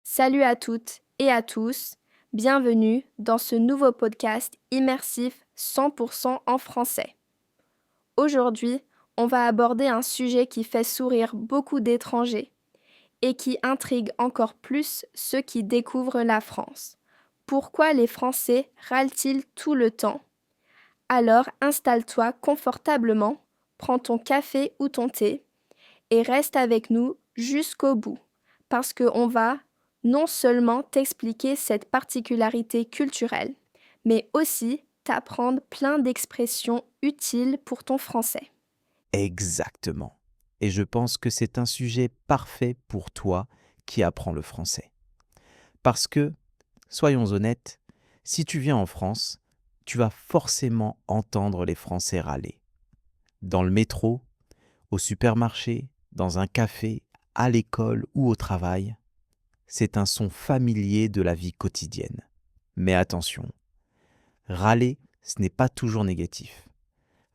Salut à toutes et à tous, bienvenue dans ce nouveau podcast immersif 100% en français. Aujourd'hui, on va aborder un sujet qui fait sourire beaucoup d'étrangers et qui intrigue encore plus ceux qui découvrent la France. Pourquoi les Français râlent-ils tout le temps? Alors installe-toi confortablement, prends ton café ou ton thé et reste avec nous jusqu'au bout, parce qu'on va non seulement t'expliquer cette particularité culturelle, mais aussi t'apprendre plein d'expressions utiles pour ton français. Exactement. Et je pense que c'est un sujet parfait pour toi qui apprends le français. Parce que, soyons honnêtes, si tu viens en France, tu vas forcément entendre les Français râler. Dans le métro, au supermarché, dans un café, à l'école ou au travail, c'est un son familier de la vie quotidienne. Mais attention, râler, ce n'est pas toujours négatif.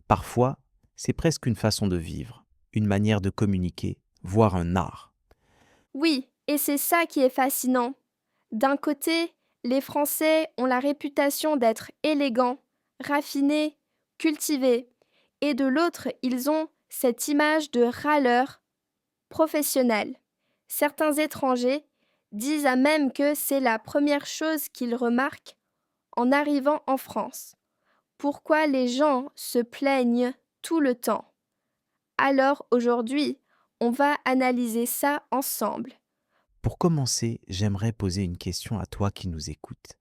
Parfois, c'est presque une façon de vivre, une manière de communiquer, voire un art. Oui, et c'est ça qui est fascinant. D'un côté, les Français ont la réputation d'être élégants, raffinés, cultivés, et de l'autre, ils ont cette image de râleurs professionnels. Certains étrangers disent à même que c'est la première chose qu'ils remarquent en arrivant en France. Pourquoi les gens se plaignent tout le temps? Alors aujourd'hui, on va analyser ça ensemble. Pour commencer, j'aimerais poser une question à toi qui nous écoutes.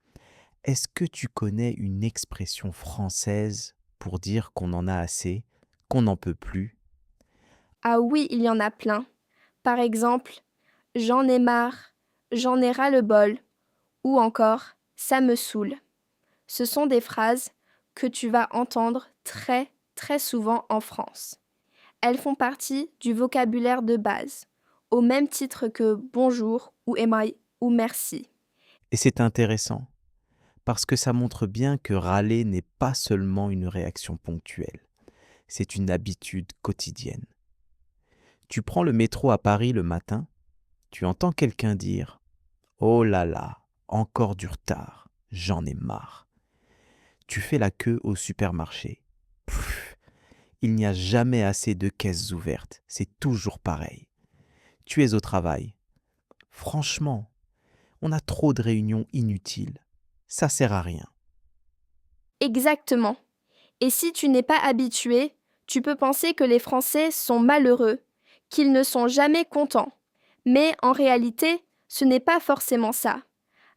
Est-ce que tu connais une expression française pour dire qu'on en a assez, qu'on n'en peut plus? Ah oui, il y en a plein. Par exemple, j'en ai marre, j'en ai ras-le-bol, ou encore ça me saoule. Ce sont des phrases que tu vas entendre très très souvent en France. Elles font partie du vocabulaire de base, au même titre que bonjour ou aimerais ou merci. Et c'est intéressant, parce que ça montre bien que râler n'est pas seulement une réaction ponctuelle, c'est une habitude quotidienne. Tu prends le métro à Paris le matin, tu entends quelqu'un dire « Oh là là, encore du retard, j'en ai marre ». Tu fais la queue au supermarché. Pff, il n'y a jamais assez de caisses ouvertes, c'est toujours pareil. Tu es au travail. Franchement, on a trop de réunions inutiles. Ça sert à rien. Exactement. Et si tu n'es pas habitué, tu peux penser que les Français sont malheureux, qu'ils ne sont jamais contents. Mais en réalité, ce n'est pas forcément ça.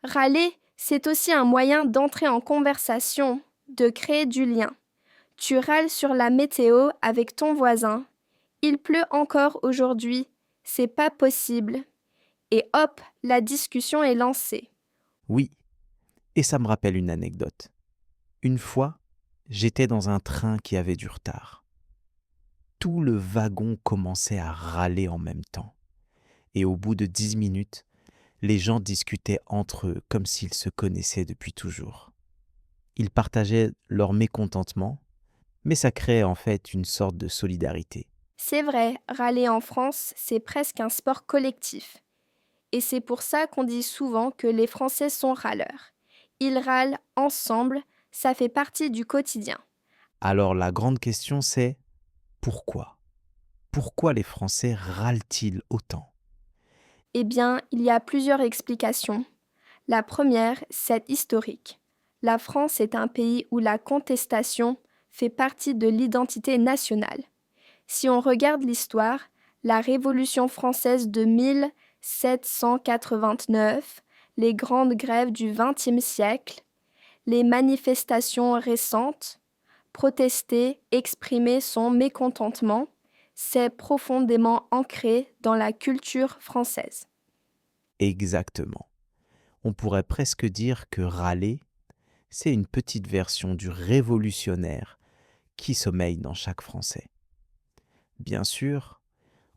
Râler, c'est aussi un moyen d'entrer en conversation, de créer du lien. Tu râles sur la météo avec ton voisin. Il pleut encore aujourd'hui. C'est pas possible. Et hop, la discussion est lancée. Oui, et ça me rappelle une anecdote. Une fois, j'étais dans un train qui avait du retard. Tout le wagon commençait à râler en même temps. Et au bout de 10 minutes, les gens discutaient entre eux comme s'ils se connaissaient depuis toujours. Ils partageaient leur mécontentement, mais ça créait en fait une sorte de solidarité. C'est vrai, râler en France, c'est presque un sport collectif. Et c'est pour ça qu'on dit souvent que les Français sont râleurs. Ils râlent ensemble, ça fait partie du quotidien. Alors la grande question c'est pourquoi? Pourquoi les Français râlent-ils autant? Eh bien, il y a plusieurs explications. La première, c'est historique. La France est un pays où la contestation fait partie de l'identité nationale. Si on regarde l'histoire, la Révolution française de 1789, les grandes grèves du XXe siècle, les manifestations récentes, protester, exprimer son mécontentement, c'est profondément ancré dans la culture française. Exactement. On pourrait presque dire que râler, c'est une petite version du révolutionnaire qui sommeille dans chaque Français. Bien sûr,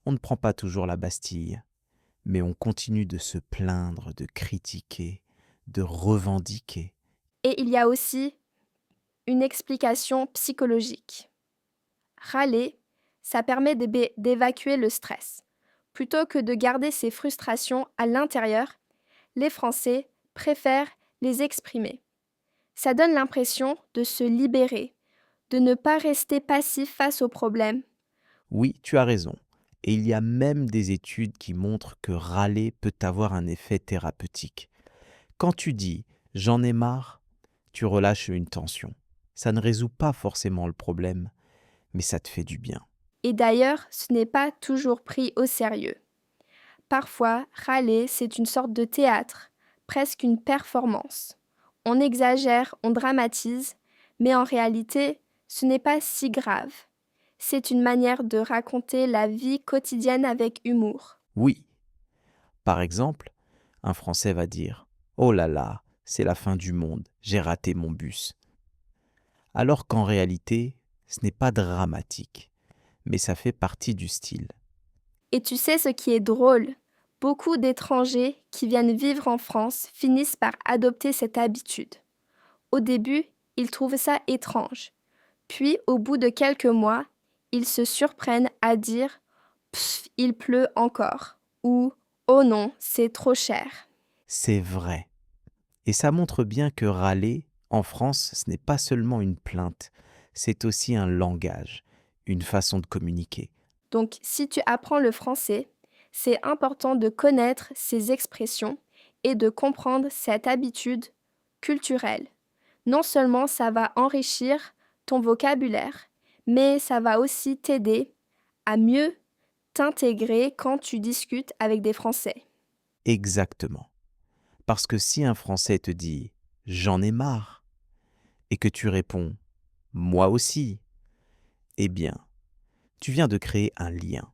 on ne prend pas toujours la Bastille, mais on continue de se plaindre, de critiquer, de revendiquer. Et il y a aussi une explication psychologique. Râler, ça permet d'évacuer le stress. Plutôt que de garder ses frustrations à l'intérieur, les Français préfèrent les exprimer. Ça donne l'impression de se libérer, de ne pas rester passif face aux problèmes. Oui, tu as raison. Et il y a même des études qui montrent que râler peut avoir un effet thérapeutique. Quand tu dis «j'en ai marre», tu relâches une tension. Ça ne résout pas forcément le problème, mais ça te fait du bien. Et d'ailleurs, ce n'est pas toujours pris au sérieux. Parfois, râler, c'est une sorte de théâtre, presque une performance. On exagère, on dramatise, mais en réalité, ce n'est pas si grave. C'est une manière de raconter la vie quotidienne avec humour. Oui, par exemple, un Français va dire «Oh là là, c'est la fin du monde, j'ai raté mon bus». Alors qu'en réalité, ce n'est pas dramatique, mais ça fait partie du style. Et tu sais ce qui est drôle? Beaucoup d'étrangers qui viennent vivre en France finissent par adopter cette habitude. Au début, ils trouvent ça étrange. Puis, au bout de quelques mois, ils se surprennent à dire «Pff, il pleut encore» ou «Oh non, c'est trop cher». C'est vrai. Et ça montre bien que râler, en France, ce n'est pas seulement une plainte, c'est aussi un langage, une façon de communiquer. Donc, si tu apprends le français, c'est important de connaître ces expressions et de comprendre cette habitude culturelle. Non seulement ça va enrichir ton vocabulaire, mais ça va aussi t'aider à mieux t'intégrer quand tu discutes avec des Français. Exactement. Parce que si un Français te dit «j'en ai marre» et que tu réponds «moi aussi», eh bien, tu viens de créer un lien.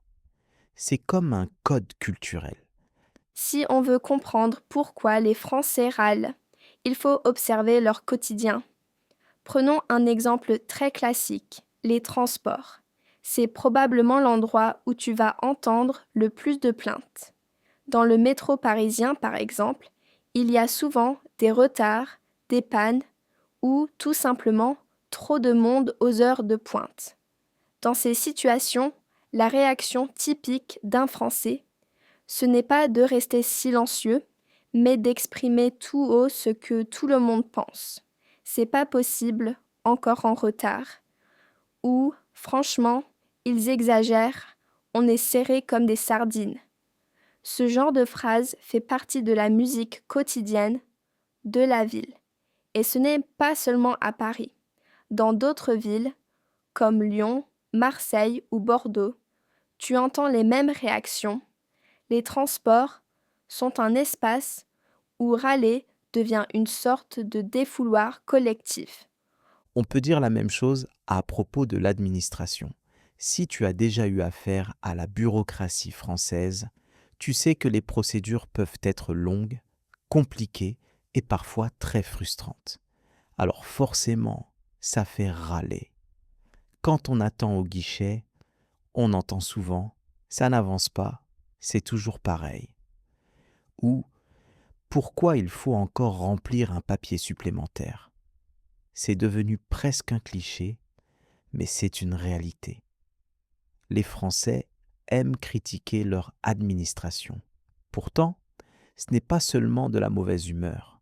C'est comme un code culturel. Si on veut comprendre pourquoi les Français râlent, il faut observer leur quotidien. Prenons un exemple très classique, les transports. C'est probablement l'endroit où tu vas entendre le plus de plaintes. Dans le métro parisien, par exemple, il y a souvent des retards, des pannes ou tout simplement trop de monde aux heures de pointe. Dans ces situations, la réaction typique d'un Français, ce n'est pas de rester silencieux, mais d'exprimer tout haut ce que tout le monde pense. C'est pas possible, encore en retard. Ou, franchement, ils exagèrent, on est serré comme des sardines. Ce genre de phrase fait partie de la musique quotidienne de la ville. Et ce n'est pas seulement à Paris. Dans d'autres villes, comme Lyon, Marseille ou Bordeaux, tu entends les mêmes réactions. Les transports sont un espace où râler devient une sorte de défouloir collectif. On peut dire la même chose à propos de l'administration. Si tu as déjà eu affaire à la bureaucratie française, tu sais que les procédures peuvent être longues, compliquées et parfois très frustrantes. Alors forcément, ça fait râler. Quand on attend au guichet, on entend souvent « ça n'avance pas, c'est toujours pareil » ou « pourquoi il faut encore remplir un papier supplémentaire ?» C'est devenu presque un cliché, mais c'est une réalité. Les Français aiment critiquer leur administration. Pourtant, ce n'est pas seulement de la mauvaise humeur.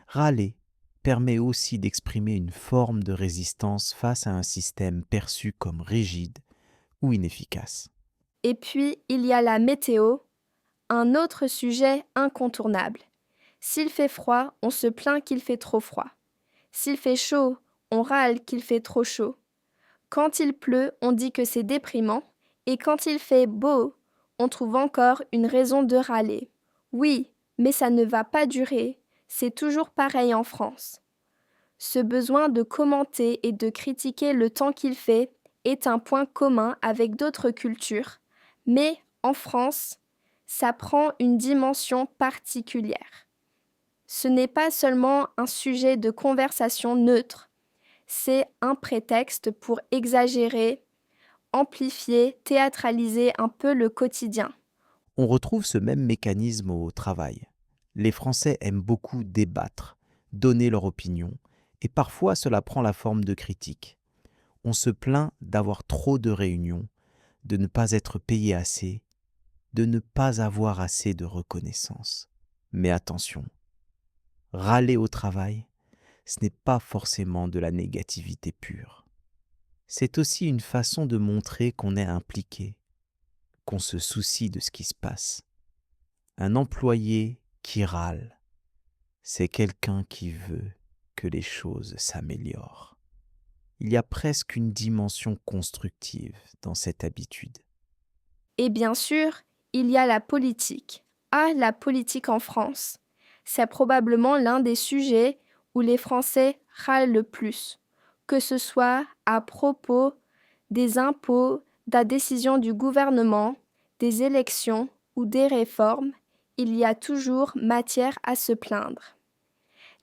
Râler permet aussi d'exprimer une forme de résistance face à un système perçu comme rigide ou inefficace. Et puis, il y a la météo, un autre sujet incontournable. S'il fait froid, on se plaint qu'il fait trop froid. S'il fait chaud, on râle qu'il fait trop chaud. Quand il pleut, on dit que c'est déprimant. Et quand il fait beau, on trouve encore une raison de râler. Oui, mais ça ne va pas durer. C'est toujours pareil en France. Ce besoin de commenter et de critiquer le temps qu'il fait est un point commun avec d'autres cultures. Mais en France, ça prend une dimension particulière. Ce n'est pas seulement un sujet de conversation neutre, c'est un prétexte pour exagérer, amplifier, théâtraliser un peu le quotidien. On retrouve ce même mécanisme au travail. Les Français aiment beaucoup débattre, donner leur opinion, et parfois cela prend la forme de critiques. On se plaint d'avoir trop de réunions, de ne pas être payé assez, de ne pas avoir assez de reconnaissance. Mais attention, râler au travail, ce n'est pas forcément de la négativité pure. C'est aussi une façon de montrer qu'on est impliqué, qu'on se soucie de ce qui se passe. Un employé qui râle, c'est quelqu'un qui veut que les choses s'améliorent. Il y a presque une dimension constructive dans cette habitude. Et bien sûr, il y a la politique. Ah, la politique en France. C'est probablement l'un des sujets où les Français râlent le plus, que ce soit à propos des impôts, de la décision du gouvernement, des élections ou des réformes, il y a toujours matière à se plaindre.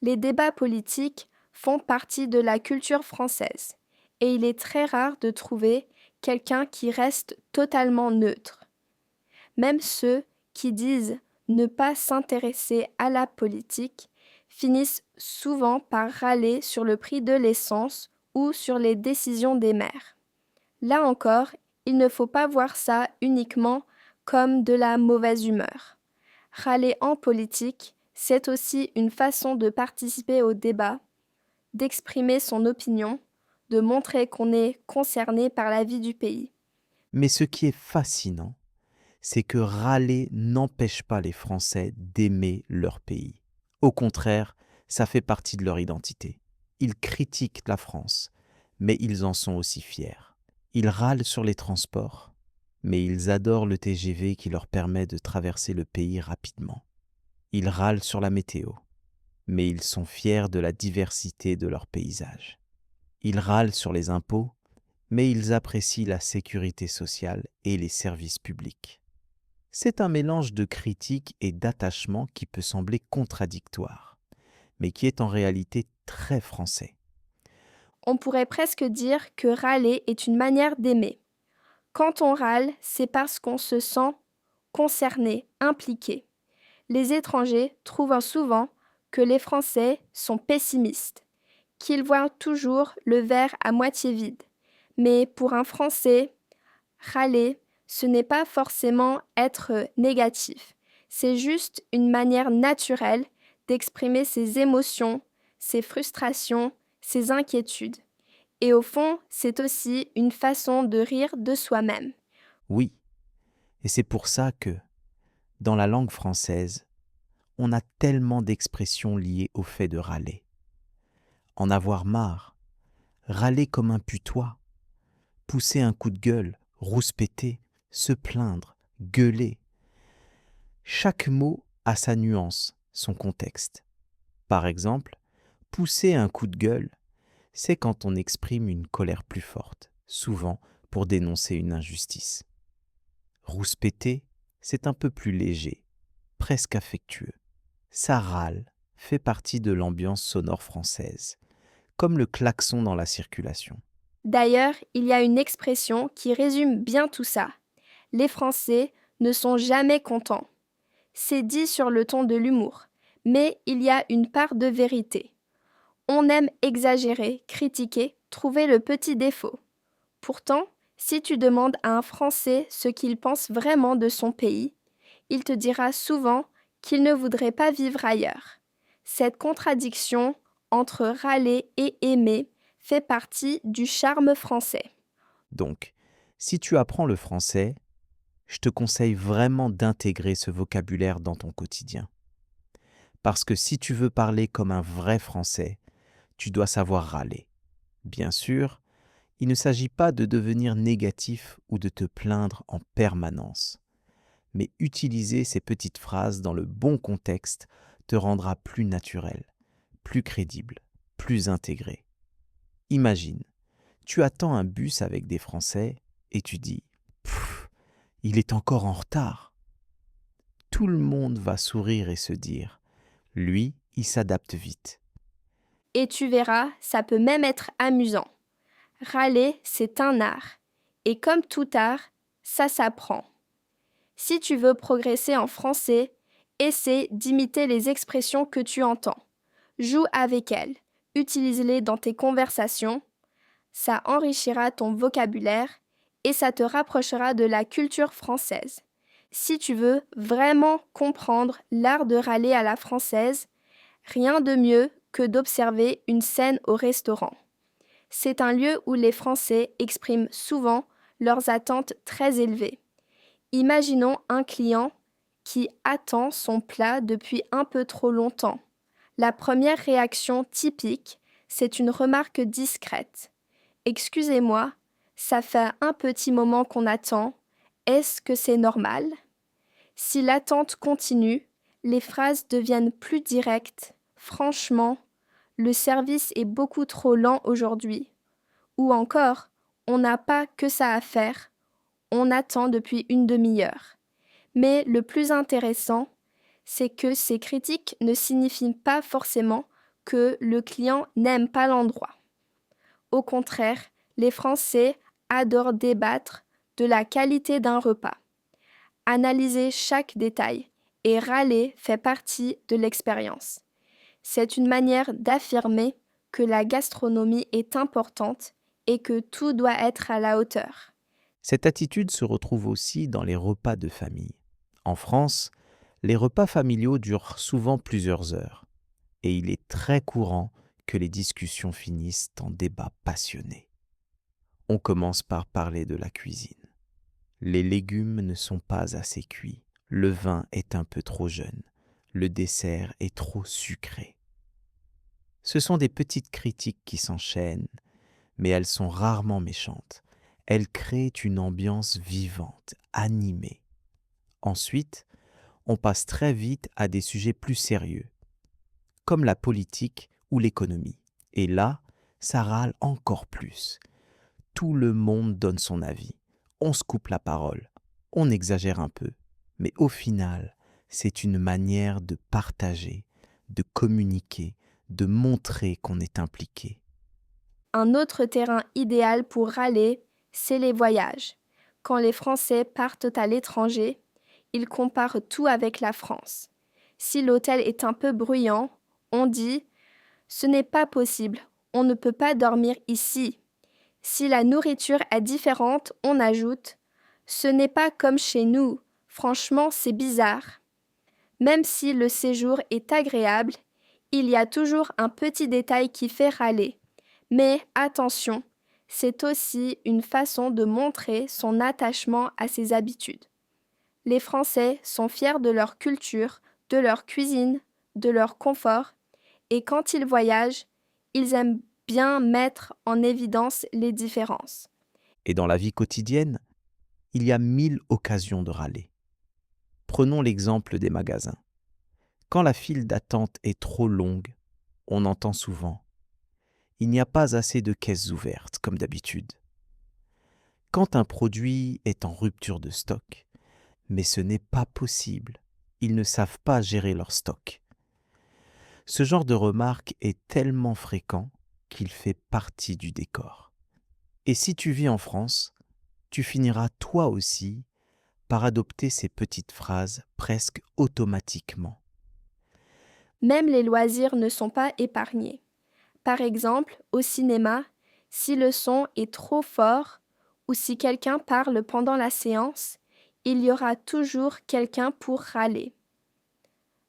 Les débats politiques font partie de la culture française et il est très rare de trouver quelqu'un qui reste totalement neutre. Même ceux qui disent ne pas s'intéresser à la politique finissent souvent par râler sur le prix de l'essence ou sur les décisions des maires. Là encore, il ne faut pas voir ça uniquement comme de la mauvaise humeur. Râler en politique, c'est aussi une façon de participer au débat, d'exprimer son opinion, de montrer qu'on est concerné par la vie du pays. Mais ce qui est fascinant, c'est que râler n'empêche pas les Français d'aimer leur pays. Au contraire, ça fait partie de leur identité. Ils critiquent la France, mais ils en sont aussi fiers. Ils râlent sur les transports, mais ils adorent le TGV qui leur permet de traverser le pays rapidement. Ils râlent sur la météo, mais ils sont fiers de la diversité de leur paysage. Ils râlent sur les impôts, mais ils apprécient la sécurité sociale et les services publics. C'est un mélange de critique et d'attachement qui peut sembler contradictoire, mais qui est en réalité très français. On pourrait presque dire que râler est une manière d'aimer. Quand on râle, c'est parce qu'on se sent concerné, impliqué. Les étrangers trouvent souvent que les Français sont pessimistes, qu'ils voient toujours le verre à moitié vide. Mais pour un Français, râler, ce n'est pas forcément être négatif. C'est juste une manière naturelle d'exprimer ses émotions, ses frustrations, ses inquiétudes. Et au fond, c'est aussi une façon de rire de soi-même. Oui, et c'est pour ça que, dans la langue française, on a tellement d'expressions liées au fait de râler. En avoir marre, râler comme un putois, pousser un coup de gueule, rouspéter, se plaindre, gueuler. Chaque mot a sa nuance, son contexte. Par exemple, pousser un coup de gueule, c'est quand on exprime une colère plus forte, souvent pour dénoncer une injustice. Rouspéter, c'est un peu plus léger, presque affectueux. Ça râle, fait partie de l'ambiance sonore française, comme le klaxon dans la circulation. D'ailleurs, il y a une expression qui résume bien tout ça. Les Français ne sont jamais contents. C'est dit sur le ton de l'humour, mais il y a une part de vérité. On aime exagérer, critiquer, trouver le petit défaut. Pourtant, si tu demandes à un Français ce qu'il pense vraiment de son pays, il te dira souvent qu'il ne voudrait pas vivre ailleurs. Cette contradiction entre râler et aimer fait partie du charme français. Donc, si tu apprends le français, je te conseille vraiment d'intégrer ce vocabulaire dans ton quotidien. Parce que si tu veux parler comme un vrai Français, tu dois savoir râler. Bien sûr, il ne s'agit pas de devenir négatif ou de te plaindre en permanence. Mais utiliser ces petites phrases dans le bon contexte te rendra plus naturel, plus crédible, plus intégré. Imagine, tu attends un bus avec des Français et tu dis « Pfff, il est encore en retard ». Tout le monde va sourire et se dire « Lui, il s'adapte vite ». Et tu verras, ça peut même être amusant. Râler, c'est un art. Et comme tout art, ça s'apprend. Si tu veux progresser en français, essaie d'imiter les expressions que tu entends. Joue avec elles, utilise-les dans tes conversations. Ça enrichira ton vocabulaire et ça te rapprochera de la culture française. Si tu veux vraiment comprendre l'art de râler à la française, rien de mieux que d'observer une scène au restaurant. C'est un lieu où les Français expriment souvent leurs attentes très élevées. Imaginons un client qui attend son plat depuis un peu trop longtemps. La première réaction typique, c'est une remarque discrète. Excusez-moi, ça fait un petit moment qu'on attend. Est-ce que c'est normal? Si l'attente continue, les phrases deviennent plus directes. Franchement, le service est beaucoup trop lent aujourd'hui. Ou encore, on n'a pas que ça à faire. On attend depuis une demi-heure. Mais le plus intéressant, c'est que ces critiques ne signifient pas forcément que le client n'aime pas l'endroit. Au contraire, les Français adorent débattre de la qualité d'un repas. Analyser chaque détail et râler fait partie de l'expérience. C'est une manière d'affirmer que la gastronomie est importante et que tout doit être à la hauteur. Cette attitude se retrouve aussi dans les repas de famille. En France, les repas familiaux durent souvent plusieurs heures, et il est très courant que les discussions finissent en débats passionnés. On commence par parler de la cuisine. Les légumes ne sont pas assez cuits, le vin est un peu trop jeune, le dessert est trop sucré. Ce sont des petites critiques qui s'enchaînent, mais elles sont rarement méchantes. Elles créent une ambiance vivante, animée. Ensuite, on passe très vite à des sujets plus sérieux, comme la politique ou l'économie. Et là, ça râle encore plus. Tout le monde donne son avis. On se coupe la parole. On exagère un peu. Mais au final, c'est une manière de partager, de communiquer, de montrer qu'on est impliqué. Un autre terrain idéal pour râler, c'est les voyages. Quand les Français partent à l'étranger, ils comparent tout avec la France. Si l'hôtel est un peu bruyant, on dit « ce n'est pas possible, on ne peut pas dormir ici ». Si la nourriture est différente, on ajoute « ce n'est pas comme chez nous, franchement c'est bizarre ». Même si le séjour est agréable, il y a toujours un petit détail qui fait râler. Mais attention, c'est aussi une façon de montrer son attachement à ses habitudes. Les Français sont fiers de leur culture, de leur cuisine, de leur confort, et quand ils voyagent, ils aiment bien mettre en évidence les différences. Et dans la vie quotidienne, il y a 1000 occasions de râler. Prenons l'exemple des magasins. Quand la file d'attente est trop longue, on entend souvent « il n'y a pas assez de caisses ouvertes, comme d'habitude ». Quand un produit est en rupture de stock, mais ce n'est pas possible, ils ne savent pas gérer leur stock. Ce genre de remarque est tellement fréquent qu'il fait partie du décor. Et si tu vis en France, tu finiras toi aussi par adopter ces petites phrases presque automatiquement. Même les loisirs ne sont pas épargnés. Par exemple, au cinéma, si le son est trop fort ou si quelqu'un parle pendant la séance, il y aura toujours quelqu'un pour râler.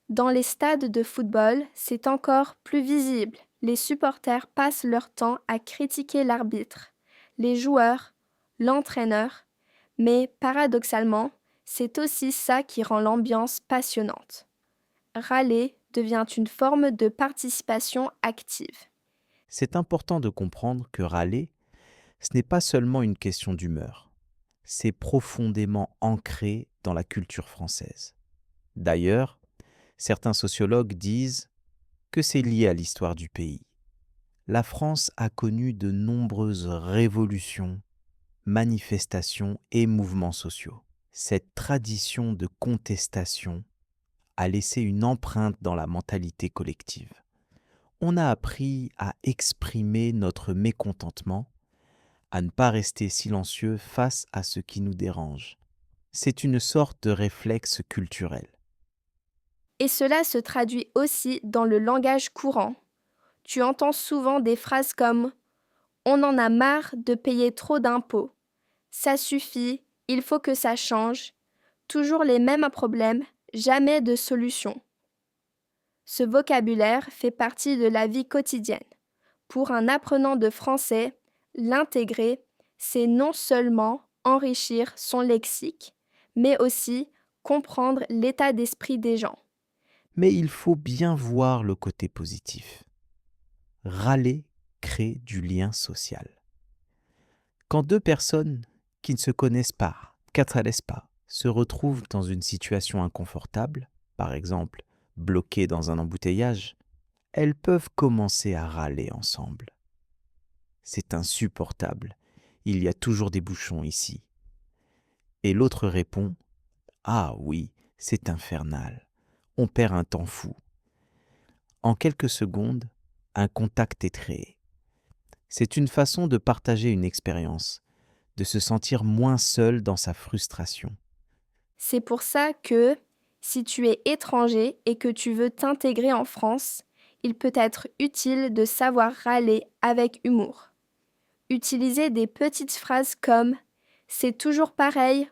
Dans les stades de football, c'est encore plus visible. Les supporters passent leur temps à critiquer l'arbitre, les joueurs, l'entraîneur, mais paradoxalement, c'est aussi ça qui rend l'ambiance passionnante. Râler devient une forme de participation active. C'est important de comprendre que râler, ce n'est pas seulement une question d'humeur. C'est profondément ancré dans la culture française. D'ailleurs, certains sociologues disent que c'est lié à l'histoire du pays. La France a connu de nombreuses révolutions, manifestations et mouvements sociaux. Cette tradition de contestation a laissé une empreinte dans la mentalité collective. On a appris à exprimer notre mécontentement, à ne pas rester silencieux face à ce qui nous dérange. C'est une sorte de réflexe culturel. Et cela se traduit aussi dans le langage courant. Tu entends souvent des phrases comme « on en a marre de payer trop d'impôts »,« ça suffit, il faut que ça change », Toujours les mêmes problèmes, jamais de solution. Ce vocabulaire fait partie de la vie quotidienne. Pour un apprenant de français, l'intégrer, c'est non seulement enrichir son lexique, mais aussi comprendre l'état d'esprit des gens. Mais il faut bien voir le côté positif. Râler crée du lien social. Quand deux personnes qui ne se connaissent pas, qu'intéressent pas, se retrouvent dans une situation inconfortable, par exemple bloquées dans un embouteillage, elles peuvent commencer à râler ensemble. C'est insupportable, il y a toujours des bouchons ici. Et l'autre répond, ah oui, c'est infernal, on perd un temps fou. En quelques secondes, un contact est créé. C'est une façon de partager une expérience, de se sentir moins seul dans sa frustration. C'est pour ça que, si tu es étranger et que tu veux t'intégrer en France, il peut être utile de savoir râler avec humour. Utiliser des petites phrases comme « c'est toujours pareil »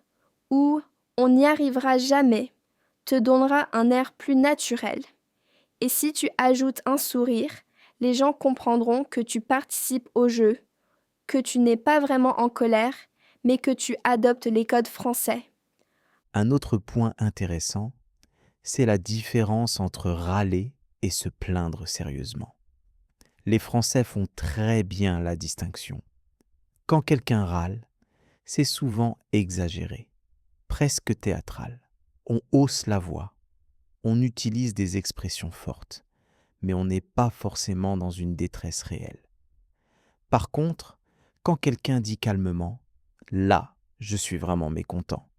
ou « on n'y arrivera jamais » te donnera un air plus naturel. Et si tu ajoutes un sourire, les gens comprendront que tu participes au jeu, que tu n'es pas vraiment en colère, mais que tu adoptes les codes français. Un autre point intéressant, c'est la différence entre râler et se plaindre sérieusement. Les Français font très bien la distinction. Quand quelqu'un râle, c'est souvent exagéré, presque théâtral. On hausse la voix, on utilise des expressions fortes, mais on n'est pas forcément dans une détresse réelle. Par contre, quand quelqu'un dit calmement « là, je suis vraiment mécontent »,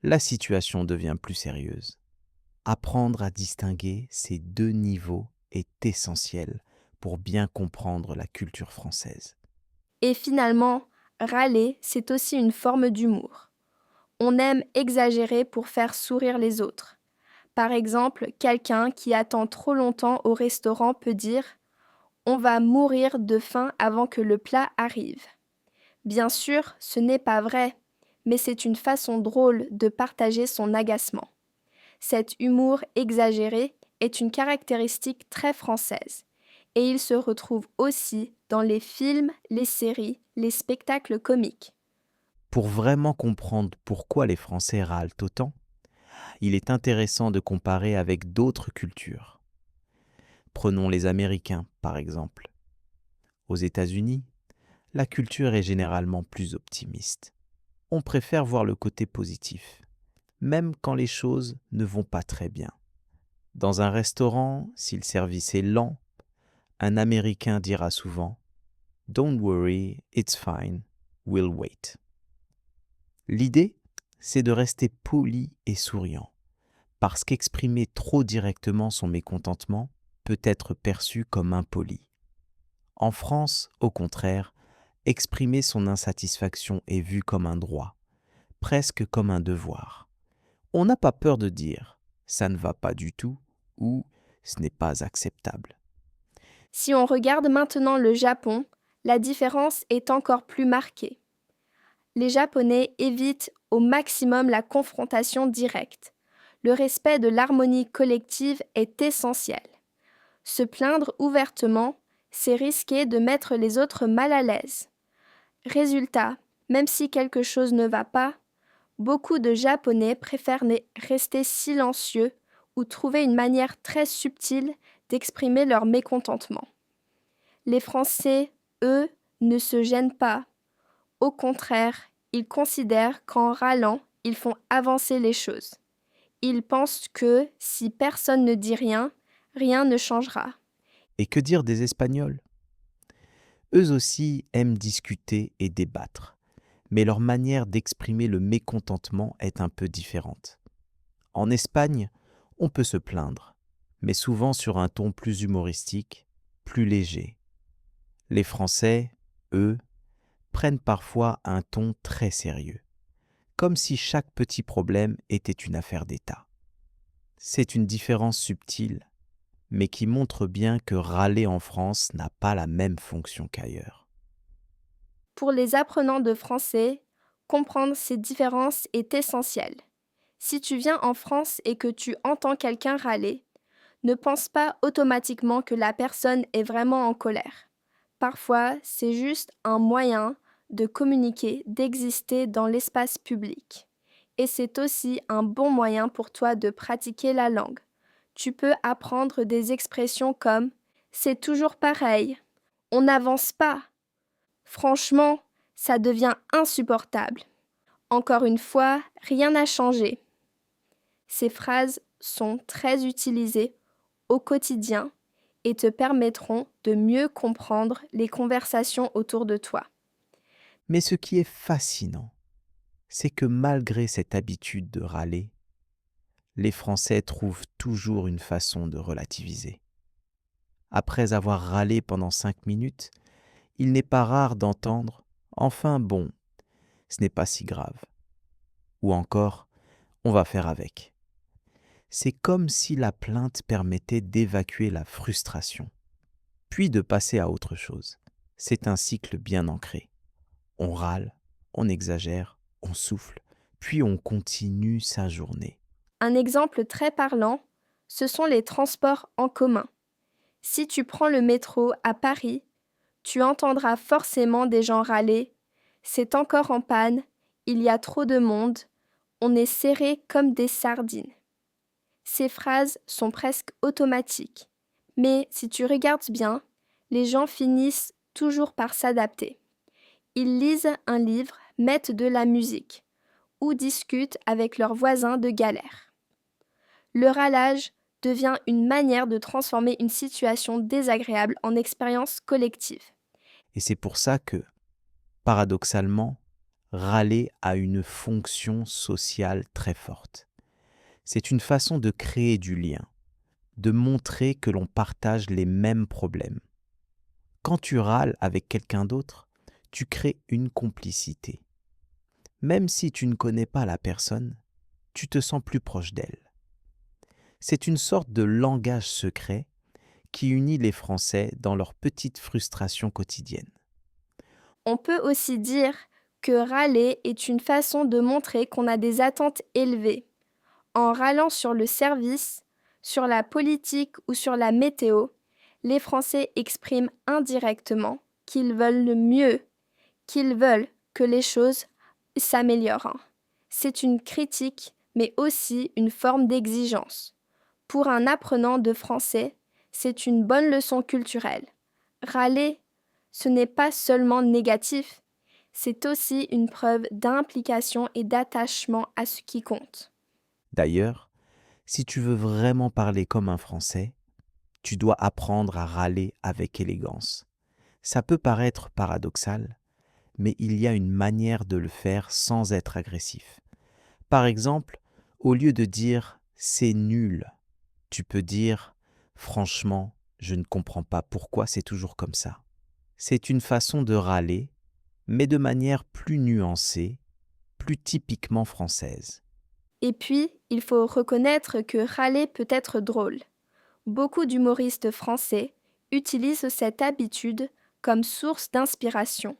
la situation devient plus sérieuse. Apprendre à distinguer ces deux niveaux est essentiel pour bien comprendre la culture française. Et finalement, râler, c'est aussi une forme d'humour. On aime exagérer pour faire sourire les autres. Par exemple, quelqu'un qui attend trop longtemps au restaurant peut dire « On va mourir de faim avant que le plat arrive ». Bien sûr, ce n'est pas vrai, mais c'est une façon drôle de partager son agacement. Cet humour exagéré est une caractéristique très française, et il se retrouve aussi dans les films, les séries, les spectacles comiques. Pour vraiment comprendre pourquoi les Français râlent autant, il est intéressant de comparer avec d'autres cultures. Prenons les Américains, par exemple. Aux États-Unis, la culture est généralement plus optimiste. On préfère voir le côté positif, même quand les choses ne vont pas très bien. Dans un restaurant, si le service est lent, un Américain dira souvent « Don't worry, it's fine, we'll wait ». L'idée, c'est de rester poli et souriant, parce qu'exprimer trop directement son mécontentement peut être perçu comme impoli. En France, au contraire, exprimer son insatisfaction est vu comme un droit, presque comme un devoir. On n'a pas peur de dire « ça ne va pas du tout » ou « ce n'est pas acceptable ». Si on regarde maintenant le Japon, la différence est encore plus marquée. Les Japonais évitent au maximum la confrontation directe. Le respect de l'harmonie collective est essentiel. Se plaindre ouvertement, c'est risquer de mettre les autres mal à l'aise. Résultat, même si quelque chose ne va pas, beaucoup de Japonais préfèrent rester silencieux ou trouver une manière très subtile d'exprimer leur mécontentement. Les Français, eux, ne se gênent pas. Au contraire, ils considèrent qu'en râlant, ils font avancer les choses. Ils pensent que si personne ne dit rien, rien ne changera. Et que dire des Espagnols ? Eux aussi aiment discuter et débattre, mais leur manière d'exprimer le mécontentement est un peu différente. En Espagne, on peut se plaindre, mais souvent sur un ton plus humoristique, plus léger. Les Français, eux, prennent parfois un ton très sérieux, comme si chaque petit problème était une affaire d'État. C'est une différence subtile, mais qui montre bien que râler en France n'a pas la même fonction qu'ailleurs. Pour les apprenants de français, comprendre ces différences est essentiel. Si tu viens en France et que tu entends quelqu'un râler, ne pense pas automatiquement que la personne est vraiment en colère. Parfois, c'est juste un moyen de communiquer, d'exister dans l'espace public. Et c'est aussi un bon moyen pour toi de pratiquer la langue. Tu peux apprendre des expressions comme c'est toujours pareil, on n'avance pas, franchement, ça devient insupportable. Encore une fois, rien n'a changé. Ces phrases sont très utilisées au quotidien et te permettront de mieux comprendre les conversations autour de toi. Mais ce qui est fascinant, c'est que malgré cette habitude de râler, les Français trouvent toujours une façon de relativiser. Après avoir râlé pendant 5 minutes, il n'est pas rare d'entendre « Enfin bon, ce n'est pas si grave » ou encore « On va faire avec ». C'est comme si la plainte permettait d'évacuer la frustration, puis de passer à autre chose. C'est un cycle bien ancré. On râle, on exagère, on souffle, puis on continue sa journée. Un exemple très parlant, ce sont les transports en commun. Si tu prends le métro à Paris, tu entendras forcément des gens râler « c'est encore en panne, il y a trop de monde, on est serré comme des sardines ». Ces phrases sont presque automatiques, mais si tu regardes bien, les gens finissent toujours par s'adapter. Ils lisent un livre, mettent de la musique ou discutent avec leurs voisins de galère. Le râlage devient une manière de transformer une situation désagréable en expérience collective. Et c'est pour ça que, paradoxalement, râler a une fonction sociale très forte. C'est une façon de créer du lien, de montrer que l'on partage les mêmes problèmes. Quand tu râles avec quelqu'un d'autre, tu crées une complicité. Même si tu ne connais pas la personne, tu te sens plus proche d'elle. C'est une sorte de langage secret qui unit les Français dans leurs petites frustrations quotidiennes. On peut aussi dire que râler est une façon de montrer qu'on a des attentes élevées. En râlant sur le service, sur la politique ou sur la météo, les Français expriment indirectement qu'ils veulent le mieux, qu'ils veulent que les choses s'améliorent. C'est une critique, mais aussi une forme d'exigence. Pour un apprenant de français, c'est une bonne leçon culturelle. Râler, ce n'est pas seulement négatif, c'est aussi une preuve d'implication et d'attachement à ce qui compte. D'ailleurs, si tu veux vraiment parler comme un Français, tu dois apprendre à râler avec élégance. Ça peut paraître paradoxal, mais il y a une manière de le faire sans être agressif. Par exemple, au lieu de dire « c'est nul », tu peux dire « franchement, je ne comprends pas pourquoi c'est toujours comme ça ». C'est une façon de râler, mais de manière plus nuancée, plus typiquement française. Et puis, il faut reconnaître que râler peut être drôle. Beaucoup d'humoristes français utilisent cette habitude comme source d'inspiration.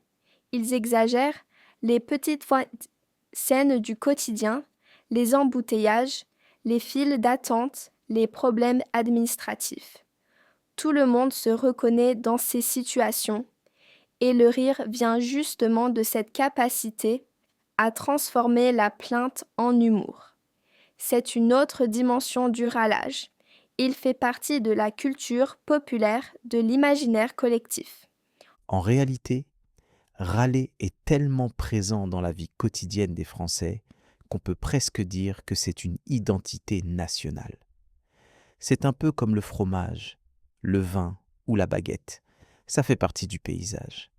Ils exagèrent les scènes du quotidien, les embouteillages, les files d'attente, les problèmes administratifs. Tout le monde se reconnaît dans ces situations et le rire vient justement de cette capacité à transformer la plainte en humour. C'est une autre dimension du râlage. Il fait partie de la culture populaire, de l'imaginaire collectif. En réalité, râler est tellement présent dans la vie quotidienne des Français qu'on peut presque dire que c'est une identité nationale. C'est un peu comme le fromage, le vin ou la baguette. Ça fait partie du paysage.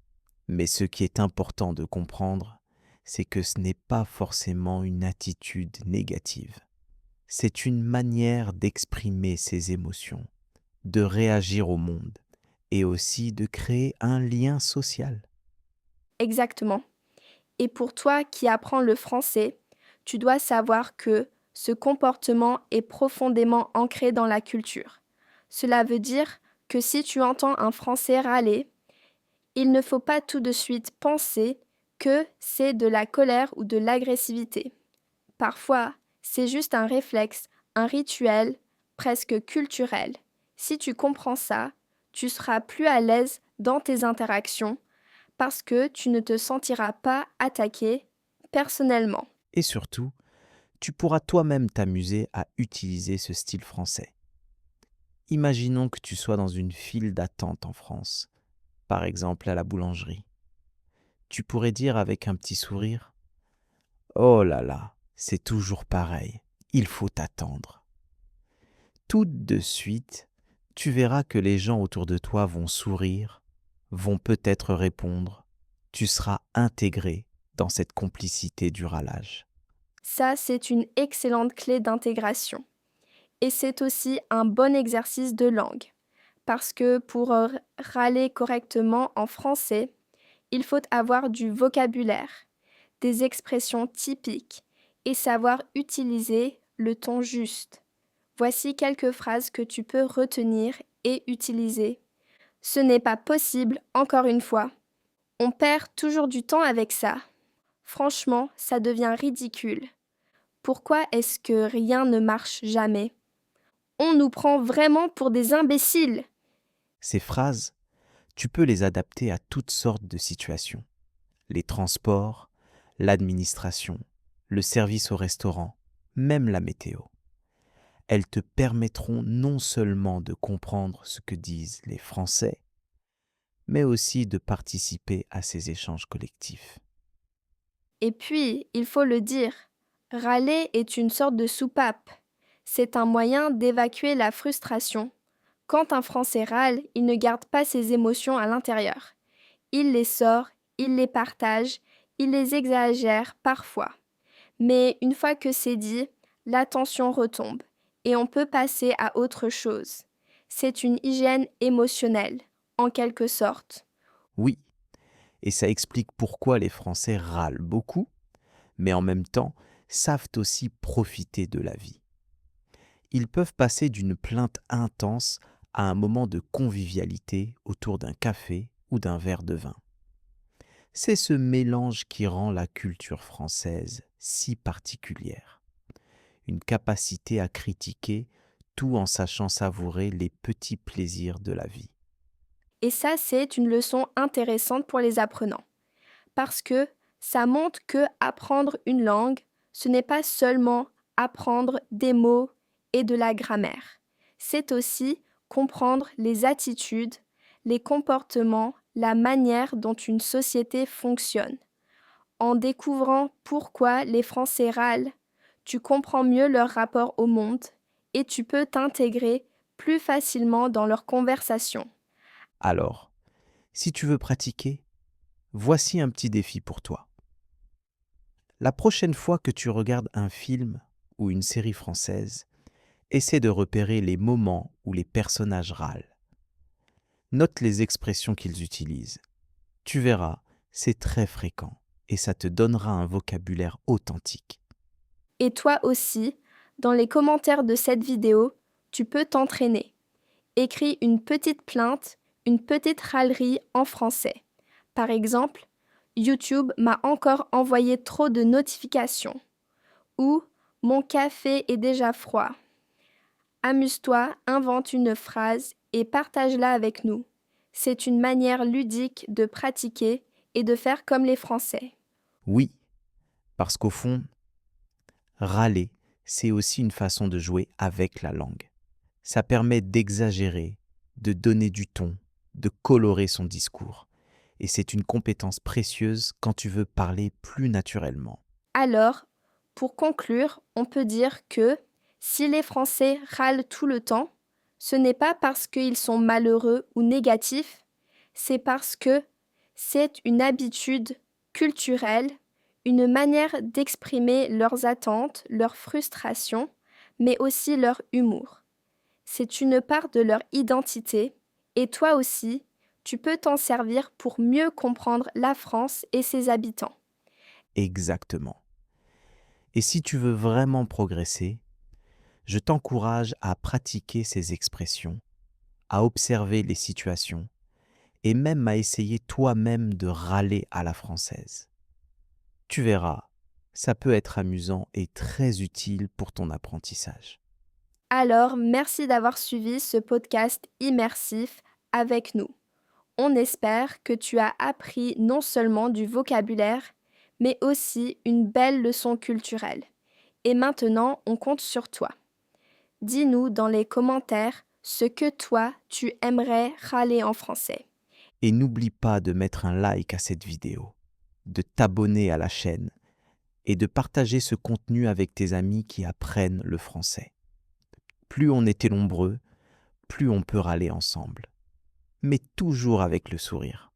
Mais ce qui est important de comprendre, c'est que ce n'est pas forcément une attitude négative. C'est une manière d'exprimer ses émotions, de réagir au monde et aussi de créer un lien social. Exactement. Et pour toi qui apprends le français, tu dois savoir que ce comportement est profondément ancré dans la culture. Cela veut dire que si tu entends un Français râler, il ne faut pas tout de suite penser que c'est de la colère ou de l'agressivité. Parfois, C'est juste un réflexe, un rituel, presque culturel. Si tu comprends ça, tu seras plus à l'aise dans tes interactions parce que tu ne te sentiras pas attaqué personnellement. Et surtout, tu pourras toi-même t'amuser à utiliser ce style français. Imaginons que tu sois dans une file d'attente en France, par exemple à la boulangerie. Tu pourrais dire avec un petit sourire: «Oh là là, c'est toujours pareil, il faut attendre.» Tout de suite, tu verras que les gens autour de toi vont sourire, vont peut-être répondre. Tu seras intégré dans cette complicité du râlage. Ça, c'est une excellente clé d'intégration. Et c'est aussi un bon exercice de langue. Parce que pour râler correctement en français, il faut avoir du vocabulaire, des expressions typiques et savoir utiliser le ton juste. Voici quelques phrases que tu peux retenir et utiliser. Ce n'est pas possible, encore une fois. On perd toujours du temps avec ça. Franchement, ça devient ridicule. Pourquoi est-ce que rien ne marche jamais? On nous prend vraiment pour des imbéciles. Ces phrases, tu peux les adapter à toutes sortes de situations. Les transports, l'administration, le service au restaurant, même la météo. Elles te permettront non seulement de comprendre ce que disent les Français, mais aussi de participer à ces échanges collectifs. Et puis, il faut le dire, râler est une sorte de soupape. C'est un moyen d'évacuer la frustration. Quand un Français râle, il ne garde pas ses émotions à l'intérieur. Il les sort, il les partage, il les exagère parfois. Mais une fois que c'est dit, la tension retombe et on peut passer à autre chose. C'est une hygiène émotionnelle, en quelque sorte. Oui, et ça explique pourquoi les Français râlent beaucoup, mais en même temps savent aussi profiter de la vie. Ils peuvent passer d'une plainte intense à un moment de convivialité autour d'un café ou d'un verre de vin. C'est ce mélange qui rend la culture française si particulière. Une capacité à critiquer tout en sachant savourer les petits plaisirs de la vie. Et ça, c'est une leçon intéressante pour les apprenants. Parce que ça montre que apprendre une langue, ce n'est pas seulement apprendre des mots et de la grammaire. C'est aussi comprendre les attitudes, les comportements, la manière dont une société fonctionne. En découvrant pourquoi les Français râlent, tu comprends mieux leur rapport au monde et tu peux t'intégrer plus facilement dans leur conversation. Alors, si tu veux pratiquer, voici un petit défi pour toi. La prochaine fois que tu regardes un film ou une série française, essaie de repérer les moments où les personnages râlent. Note les expressions qu'ils utilisent. Tu verras, c'est très fréquent et ça te donnera un vocabulaire authentique. Et toi aussi, dans les commentaires de cette vidéo, tu peux t'entraîner. Écris une petite plainte, une petite râlerie en français. Par exemple, YouTube m'a encore envoyé trop de notifications. Ou mon café est déjà froid. Amuse-toi, invente une phrase et partage-la avec nous. C'est une manière ludique de pratiquer et de faire comme les Français. Oui, parce qu'au fond, râler, c'est aussi une façon de jouer avec la langue. Ça permet d'exagérer, de donner du ton, de colorer son discours. Et c'est une compétence précieuse quand tu veux parler plus naturellement. Alors, pour conclure, on peut dire que si les Français râlent tout le temps, ce n'est pas parce qu'ils sont malheureux ou négatifs, c'est parce que c'est une habitude culturelle, une manière d'exprimer leurs attentes, leurs frustrations, mais aussi leur humour. C'est une part de leur identité et toi aussi, tu peux t'en servir pour mieux comprendre la France et ses habitants. Exactement. Et si tu veux vraiment progresser, je t'encourage à pratiquer ces expressions, à observer les situations et même à essayer toi-même de râler à la française. Tu verras, Ça peut être amusant et très utile pour ton apprentissage. Alors, merci d'avoir suivi ce podcast immersif avec nous. On espère que tu as appris non seulement du vocabulaire, mais aussi une belle leçon culturelle. Et maintenant, on compte sur toi. Dis-nous dans les commentaires ce que toi, tu aimerais râler en français. Et n'oublie pas de mettre un like à cette vidéo, de t'abonner à la chaîne et de partager ce contenu avec tes amis qui apprennent le français. Plus on était nombreux, plus on peut râler ensemble, mais toujours avec le sourire.